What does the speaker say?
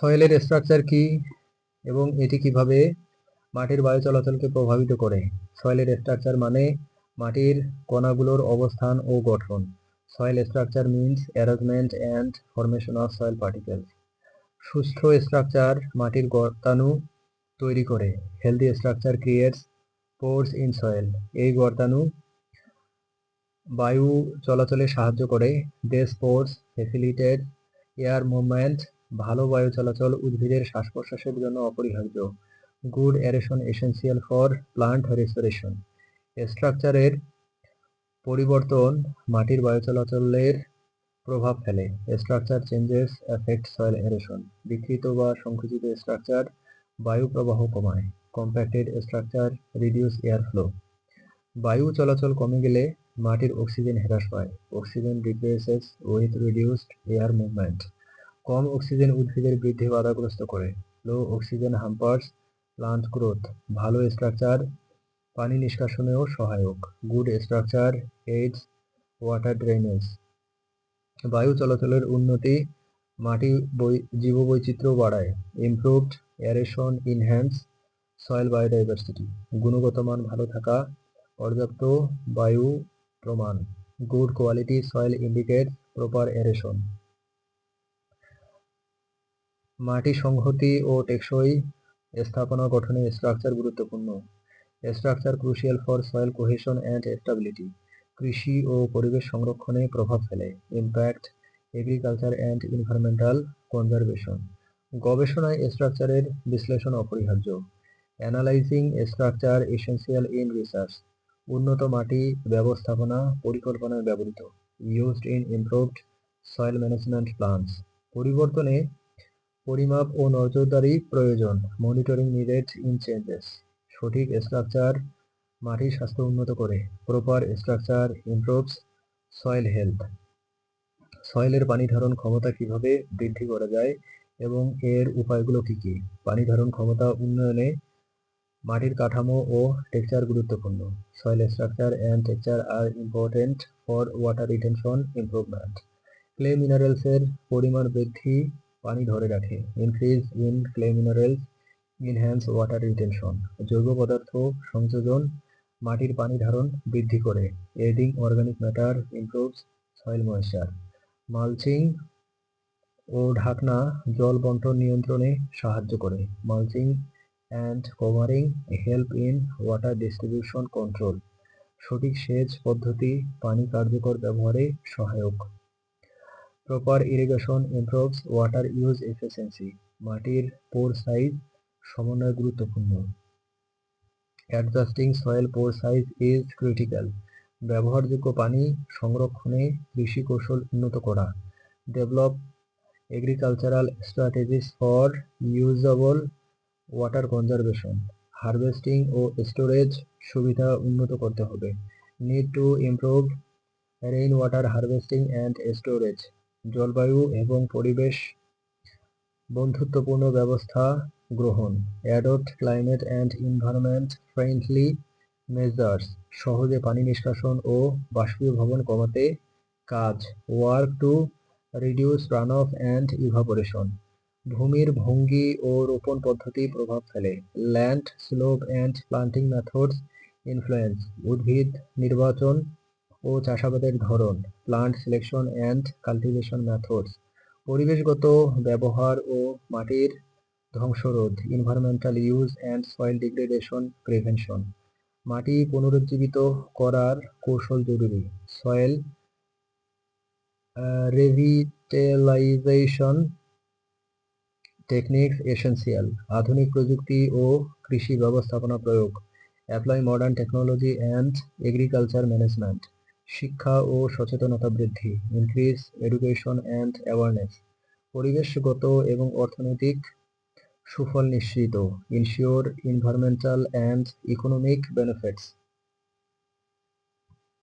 সয়েলের structure কি এবং এটি কিভাবে মাটির বায়ু চলাচলকে প্রভাবিত করে? সয়েলের স্ট্রাকচার মানে মাটির কণাগুলোর অবস্থান ও গঠন। Soil structure means arrangement and formation of soil particles. সুস্থ স্ট্রাকচার মাটির গর্তাণু তৈরি করে। Healthy structure creates pores in soil. এই গর্তাণু বায়ু চলাচলে সাহায্য করে। This pores facilitate air movement. ভালো বায়ু চলাচল উদ্ভিদের শ্বাস প্রশ্বাসের জন্য অপরিহার্য। Good aeration essential for plant restoration. স্ট্রাকচারের পরিবর্তন মাটির বায়ু চলাচলের প্রভাব ফেলে। Structure changes effect soil aeration. বিকৃত বা সংকুচিত স্ট্রাকচার বায়ু প্রবাহ কমায়। Compacted structure reduce air flow. বায়ু চলাচল কমে গেলে মাটির অক্সিজেন হ্রাস পায়। Oxygen decreases with reduced air movement. কম অক্সিজেন উদ্ভিদের বৃদ্ধি বাধাগ্রস্ত করে। Low oxygen hampers plant growth. ভালো স্ট্রাকচার পানি নিষ্কাশনেও সহায়ক। Good structure aids water drainage. বায়ু চলাচলের উন্নতি মাটি জীববৈচিত্র্য বাড়ায়। Improved aeration enhance soil biodiversity. গুণগত মান ভালো থাকা, পর্যাপ্ত বায়ু প্রমাণ। Good quality soil indicates proper aeration. মাটি সংহতি ও টেকসই স্থাপনা গঠনে স্ট্রাকচার গুরুত্বপূর্ণ। Structure crucial for soil cohesion and stability. কৃষি ও পরিবেশ সংরক্ষণে প্রভাব ফেলে। Impact agriculture and environmental conservation. গবেষণায় স্ট্রাকচারের বিশ্লেষণ অপরিহার্য। Analysing structure essential in research. উন্নত মাটি ব্যবস্থাপনা পরিকল্পনায় ব্যবহৃত। Used in improved soil management plans. পরিবর্তনে পরিমাপ ও নজরদারি প্রয়োজন। Monitoring needed in changes. সঠিক স্ট্রাকচার মাটির স্বাস্থ্য উন্নত করে। Proper structure improves soil health. সয়েলের পানি ধারণ ক্ষমতা কিভাবে বৃদ্ধি করা যায় এবং এর উপায়গুলো কি কি? পানি ধারণ ক্ষমতা উন্নয়নে মাটির কাঠামো ও টেক্সচার গুরুত্বপূর্ণ। Soil structure and texture are important for water retention improvement. Clay মিনারেলসের পরিমাণ বৃদ্ধি পানি ধরে রাখে। Increase in clay minerals enhance water retention. জৈব পদার্থ সংযোজন মাটির পানি ধারণ বৃদ্ধি করে। Adding organic matter improves soil moisture. Mulching ও ঢাকনা জল বন্টন নিয়ন্ত্রণে সাহায্য করে। Mulching and covering help in water distribution control. সঠিক সেচ পদ্ধতি পানি কার্যকর ব্যবহারে সহায়ক। Proper irrigation improves water use efficiency. মাটির পোর সাইজ সমন্বয় গুরুত্বপূর্ণ। Adjusting soil pore size is critical. ব্যবহারযোগ্য পানি সংরক্ষণে কৃষি কৌশল উন্নত করা। Develop agricultural strategies for usable water conservation. Harvesting ও স্টোরেজ সুবিধা উন্নত করতে হবে। Need to improve rain water harvesting and storage. জলবায়ু এবং পরিবেশ বন্ধুত্বপূর্ণ ব্যবস্থা গ্রহণ। Adopt climate and environment friendly measures. সহজে পানি নিষ্কাশন ও বাষ্পীভবন কমাতে কাজ। Work to reduce run off and evaporation. ভূমির ভঙ্গি ও রোপণ পদ্ধতি প্রভাব ফেলে। Land slope and planting methods influence. উদ্ভিদ নির্বাচন ও চাষাবাদের ধরন। Plant selection and cultivation methods. পরিবেশগত ব্যবহার ও মাটির ধ্বংসরোধ। Environmental use and soil degradation prevention. মাটি পুনরুজ্জীবিত করার কৌশল জরুরি। Soil revitalisation techniques essential. আধুনিক প্রযুক্তি ও কৃষি ব্যবস্থাপনা প্রয়োগ। Apply modern technology and agriculture management. শিক্ষা ও সচেতনতা বৃদ্ধি। Increase education and awareness. পরিবেশগত এবং অর্থনৈতিক সুফল নিশ্চিত। Ensure environmental and economic benefits.